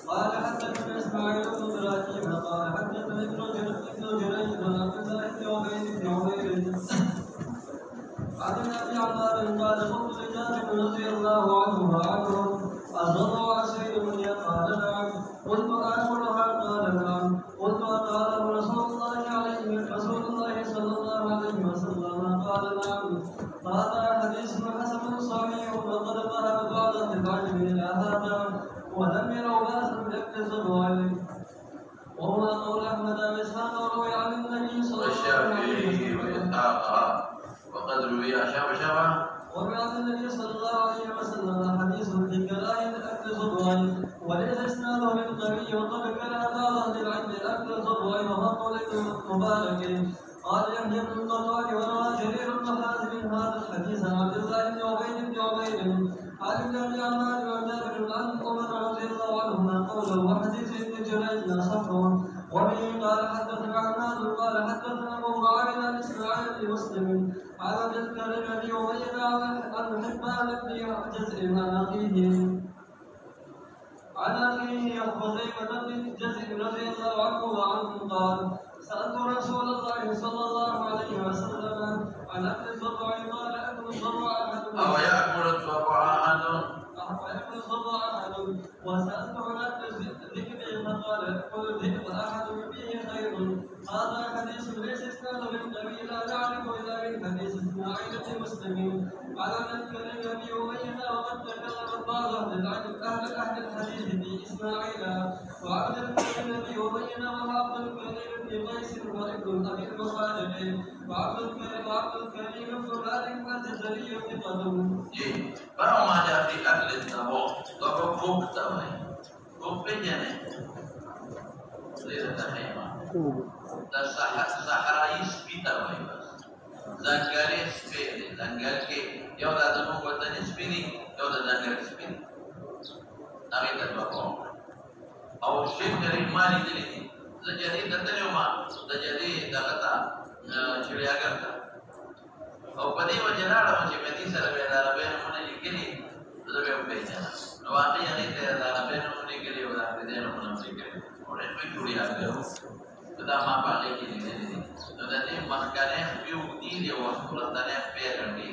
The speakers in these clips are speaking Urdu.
قال حدثنا اسماعيل بن ابراهيم قال حدثنا ابن جريج عن عبد الله بن عبيد بن عمير عن ابي عمار قال قلت لجابر رضي الله عنه الضرع سيد من قال نعم قلت اكلها قال نعم قلت قال رسول الله صلى الله عليه وسلم قال نعم. هذا حديث حسن صحيح وقد ذهب بعض العلم الى هذا ولم يروا باسا باكل الضرع وهو قول احمد واسحاق وروي عن النبي صلى الله عليه وسلم وقد روي شبه وروي عن النبي صلى الله عليه وسلم حديث في كراهه اكل الضرع وليس اسناده للقوي وقد كره بعض اهل العلم اكل الضرع وهو قول مبارك. قال يحيى بن القطان وروى جرير بن حازم هذا الحديث عن عبد الله بن عبيد بن عمير عن ابن عمار وجابر عن عمر رضي الله عنهما قوله وحديث ابن جريج اصحه. وبه قال حدثنا عماد قال حدثنا ابو معاويه عن اسماعيل بن مسلم عن تذكر ابي اميه عن حبان بن جزء عن اخيه حذيفه بن جزء رضي الله عنه قال سألت رسول الله صلى الله عليه وسلم عن أكل الضرع قال أكل الضرع أحد أو يأكل الضرع أحد وسألت عن أكل الذئب فقال يأكل الذئب أحد فيه خير. هذا حديث ليس إسناده بالقوي لا نعرف إلا من حديث إسماعيل بن مسلم على تذكر أبي أمية وقد تكلم بعض أهل الحديث في إسماعيل وعبد الكريم أبي أمية وعبد الكريم بن قيس وابن أبي المخالف وعبد الكريم بن مالك Al-Jazari ثقة. Baru ada di atlet tabok, tabok buk tabai, buk penjane, lihat apa yang dah sahara ispita bayi bas, zanggari spiri, zanggar ke, yang dah ada membuatnya spiri, yang dah zanggari spiri, tapi tak tabok. Awak ship dari mana jadi? Jadi datang rumah, jadi dah kata curi agar tak. او په دې وجه راړم چې مدي سره به عربین مونږ لیکلي زه به په دې نه واقعي نه ته عربین مونږ لیکلي او دا دې نه مونږ لیکلي او دې په جوړي راغلو دا ما باندې کې دي نو دا دې مخکانه پیو دي او خپل نه پیرندي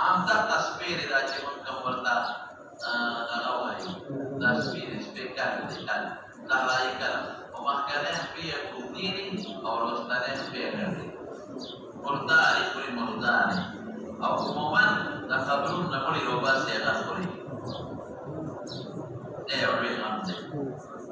عام دا تصویر دا چې مونږ کوم ورته دا وایي دا تصویر سپیکر دې دا راځي کله او مخکانه پیو دي او ورسته پیرندي murdari kuri murdari au umuman da khabrun na kuri robas ya kuri ori hamze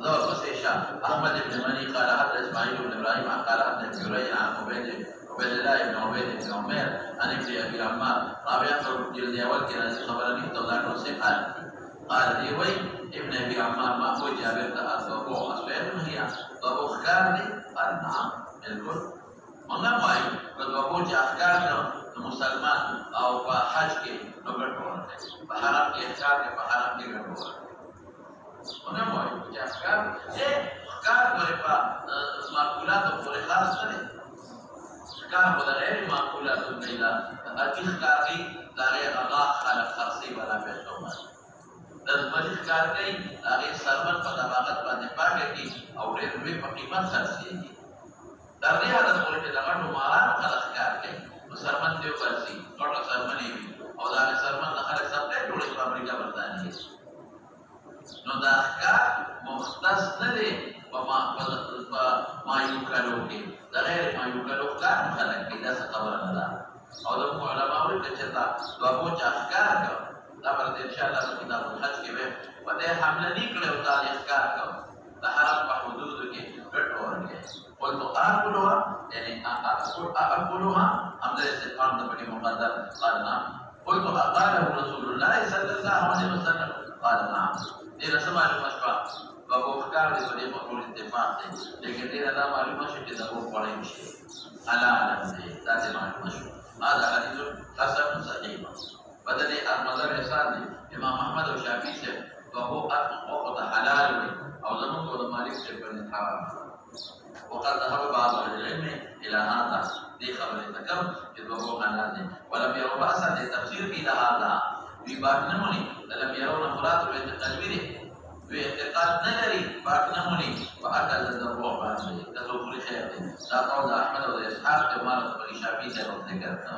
law qasisha ahmad ibn mani qala hadda ismail ibn ibrahim qala hadda juray an ubaydillah ibn ubayd ibn umair an ibn abi ammar rabi'a rajul awal kana khabarani tawlaqu siqal قال لي وي ابن ابي عمار ما هو جابر تاثر اصبح هي ابو خالد قال نعم الكل mengamai kalau punya akar Musliman atau Hajj ke berdoa, berharap dia cari, berharap dia berdoa. Mengamai punya akar, akar mereka makulat atau boleh khas ni. Akar boleh makulat atau tidak. Tapi akar ni dari Allah kalau khasi pada berdoa. Dan masih akar ni dari sarman pada bakat pada pagi atau lebih pakiman khasi. Dari ada boleh dilakukan umaran kalau sekarang Sarman dia bersih, kalau Sarman ini, orang Sarman nak ada sampai boleh mereka bertanya. Nodahkah muhtas nade, mayu kaluki, dari mayu kalukkan kalau kita sekawaran ada. Orang ulama mereka cerita, dua bocah kau, tak berarti insyaallah kita berhaj kebe, pada hamil ni kalau tarikh kau, tak harap bahudud ke berdoa ke. قلت آكلها يعني أكلها أم ليس الأمر بني مقدر قال نعم. قلت أقاله رسول الله صلى الله عليه وسلم قال نعم. إذا سمع المشفى فأفكار لبني مقول اتفاق لكن إذا لا معلومة شيء تدور قريب شيء على عالم ذات معلومة هذا حديث حسن صحيح. بدل المذهب الثاني إمام أحمد والشافعي وهو أطلق حلال أو زمن مالك بن الحرام. وقد ذهب بعض العلم إلى هذا دي خبر تكم يدوروا خلاني ولم يروا بأسا لتفسير في هذا بباكنموني لم يرون مراد ويتقلبني باعتقاد نظري باكنموني وأكل الدروع باني تدخل خيري لا قول أحمد وإسحاق كما نتبقي شافي سيرون ذكرنا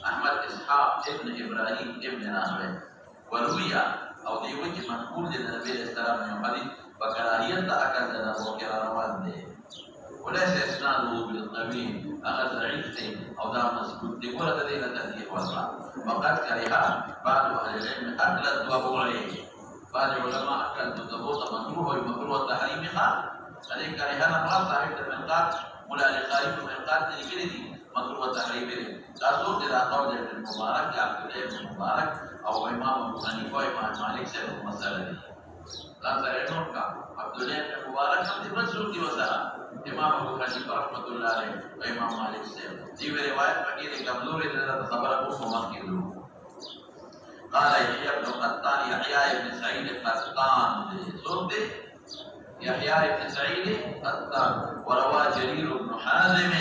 أحمد إسحاق ابن إبراهيم ابن نافع وروي أو دي وجه منقول للنبي عليه السلام من حديث وكراهية أكل الدروع كراروان دي وليس إسناده بالقوي أخذ ضعيفين أو دام مسكوت يقول لدينا تأديه والله وقد كره بعض أهل العلم أكل الضبوع بعض العلماء أكل الضبوع مكروه ومكروه تحريمها الذي كرهنا الله صاحب المنقات ولا لخارج المنقات لكلمة مكروه تحريمه لا صوت إلى قول ابن المبارك عبد الله بن المبارك أو إمام أبو حنيفة وإمام مالك سيد المسألة دي لا تعلمون عبد الله بن المبارك هم تبصر دي وسلام إمام أبو حنيفة رحمة الله عليه وإمام مالك سيد دي برواية فقير كمزور إذا تصبره ومكيدو قال يحيى بن قطان يحيى بن سعيد قطان صوت يحيى بن سعيد قطان وروى جرير بن حازم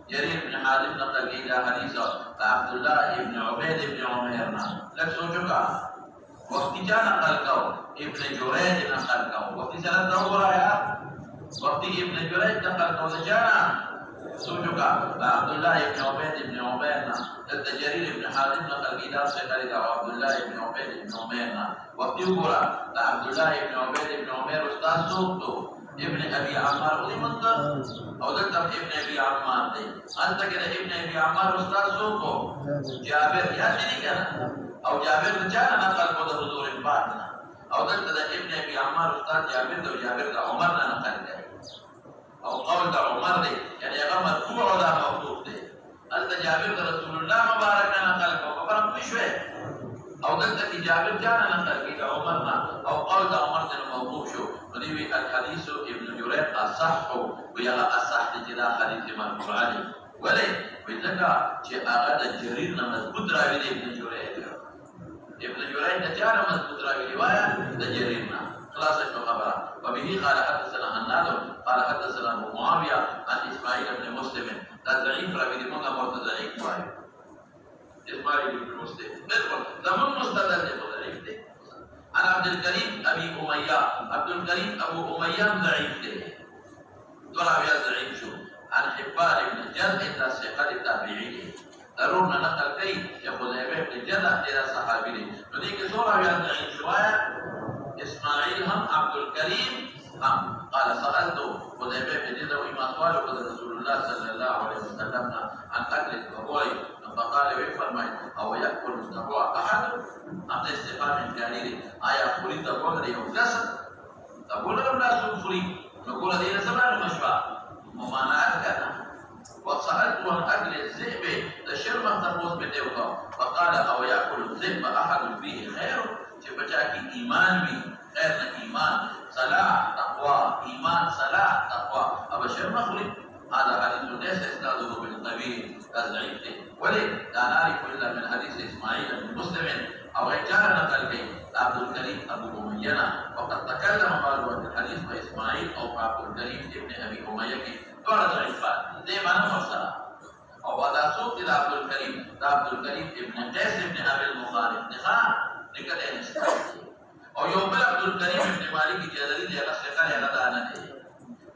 جرير بن حازم نقل إلى حديث عبد الله بن عبيد بن عمير لك سوچکا وقتی جا نقل کو ابن جریج نقل کو وقتی سند دو رایا وقتی ابن جریج نقل کو جانا سوچکا عبد الله بن عبيد بن عمير جرير بن حازم نقل إلى سيد عبد الله بن عبيد بن عمير وقتی قرا عبد الله بن عبيد بن عمير استاذ سوقتو ابن ابي عمار ودي منطق او دلتا ابن ابي عمار دي انت كده ابن ابي عمار استاذ سوقو جابر يا سيدي كده او جابر كان نقل قد حضور الباطنه او دلتا ابن ابي عمار استاذ جابر ده وجابر ده عمر نقل ده او قول ده عمر ده يعني اغا مرفوع ولا موقوف ده انت جابر ده رسول الله مبارك نقل فبرم بشوي او دلتا جابر كان نقل كده عمرنا او قول ده عمر ده موقوف شو ونبي الحديث ابن جريج أصح ويلا أصح تجدا حديث مرفوع عليه ولي بذكر شيء أغاد جرير مذكور راوي ابن جريج ابن جريج تجارة مذكور راوي رواية جريرنا خلاص شو خبره وبه قال حدثنا هناد قال حدثنا أبو معاوية عن إسماعيل بن مسلم لا ضعيف راوي من مرتضى ضعيف إسماعيل بن مسلم بالكل زمن مستدل ضعيف عن عبد الكريم أبي أمية عبد الكريم أبو أمية ضعيف ده طلع بها ضعيف شو عن حبان بن جد إلى ثقة التابعين ضرورنا نقل كي يقول بن جد إلى صحابي فذيك صورة بها ضعيف شوية إسماعيل هم عبد الكريم هم قال سألته حذيفة بن جد وإما سؤاله قال رسول الله صلى الله عليه وسلم عن أكل الضبوع فقال ويفرمي أو يأكل الضبوع أحد أم استفهام انكاري آية فريد تقول لي يوجد تقول لهم لا سنفري نقول لي سمعنا مشبع ومعنى أذكرنا وسألت عن أكل الذئب تشرب تربوز بديوكا فقال أو يأكل الذئب أحد فيه خير شبكاكي إيمان بي خيرنا إيمان صلاح تقوى إيمان صلاح تقوى أبشر مخلي هذا حديث ليس إسناده بالطويل الضعيف ولي لا نعرف إلا من حديث إسماعيل بن مسلم أو إنكار نقل به عبد الكريم أبو أمية وقد تكلم قالوا عن الحديث وإسماعيل أو عبد الكريم ابن أبي أمية دون ضعيفات زي ما نفسر أو هذا صوت إلى عبد الكريم ابن قيس ابن أبي المخالف نخاع نكتين أو يوم عبد الكريم ابن مالك جدري جاء سكان يلا دانا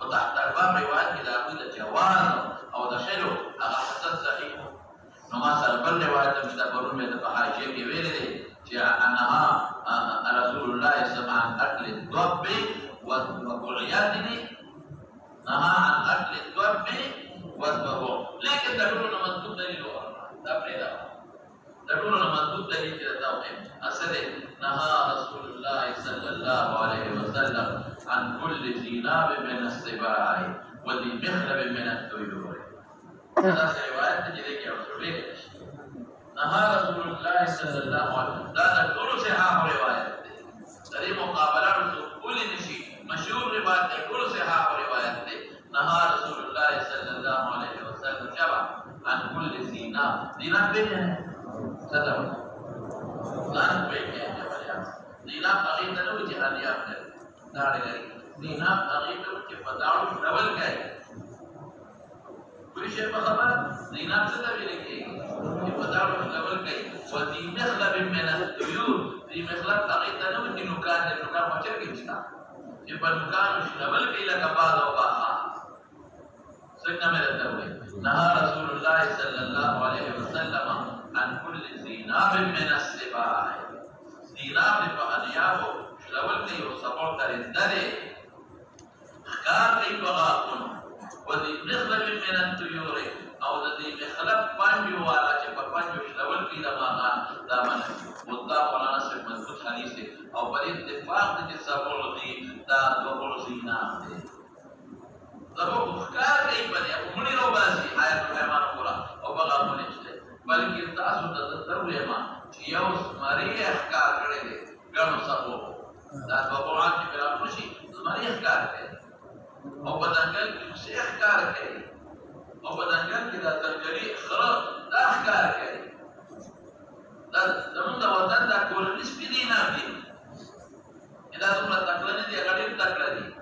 وتحت الباب روايات إذا قيل جواز أو دخلوا أغا حسن صحيح نما سربل روايات مستقبلون من البحاي شيء في ويلده أنها رسول الله سمع عن أكل الضب وبعياته نهى عن أكل الضب والضبع لكن تقولون مندوب دليل تقولون مندوب دليل أسده نهى رسول الله صلى الله عليه وسلم عن كل ذي ناب من السباع وذي مخلب من الطيور هذا رواية تجري يا رسول الله نهى رسول الله صلى الله عليه وسلم دا ټول صحاح روایت دی دې مقابله کول نشي مشهور روایت دی ټول صحاح روایت دی نهى رسول الله صلى الله عليه وسلم شبع عن كل زينة زينة بين صدق ځان په کې زينة هغه ته نو چې هدیه ده دا لري زينة هغه ته چې په داړو ډول کوي کوم شی په خبره زينة څه ته ویل کېږي چې په داړو ډول کوي او دې مخلب من الطيور دې مخلب هغه ته نو چې نوکان دې نوکان مچر کې نشته چې په نوکان ډول کوي لکه باز او باها څنګه مې راته وایي نهى رسول الله صلى الله عليه وسلم عن كل زيناب من السباع زيناب فأنياب شلول كي يصبر تردده خكار كي بغاقون وذي مخلب من الطيور او ذي مخلب پانجو والا چه پانجو شلول كي دماغان دامن وطا قرآن سے مضبوط حدیث او پر اتفاق دي صبر دي دا دوبر زيناب دي زبو خکار کئی پدی اب منی رو باسی حیات الحیمان پورا او بغا منشتے بلکہ تاسو تذکر لیما چی یوس مری احکار کرے دے گرم سبو دا بابوان کی پرام نشی مری احکار کرے او بدنگل کی اسی احکار کرے او بدنگل کی دا ترگری خرط دا احکار کرے دا زمون دا وطن دا کولنس پی دینا دی ادا تمہا تکلنی دی اگریم تکلنی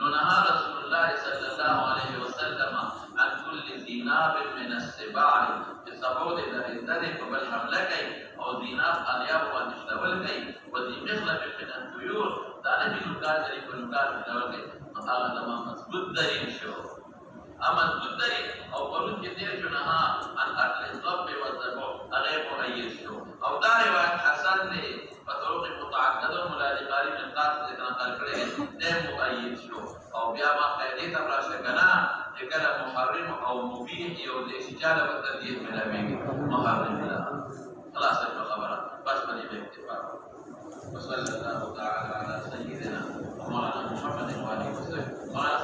نهى رسول الله صلى الله عليه وسلم عن كل ذناب من السباع بسبود الذي قبل حملك او ذناب انياب وتشتول كي وذي مخلب من الطيور ذلك نكار ذلك نكار تشتول كي مقال تمام مضبوط دليل شو اما مضبوط دليل او قرون كثير شو نهى عن اكل الضب والذبح اغيب اي شو او دا روایت حسن نے بطرق متعدد ملاذقاری من قاصد ذکر نقل کرے دے مؤید شو او بیا ما قیدی تم راشته کنا اکل محرم او مبیح یو دے سجالة والتردید ملاویگی محرم لا خلاص اجو خبرہ بس بنی بے اتفاق وصلی اللہ تعالی علی سیدنا مولانا محمد وآلہ وسلم مولانا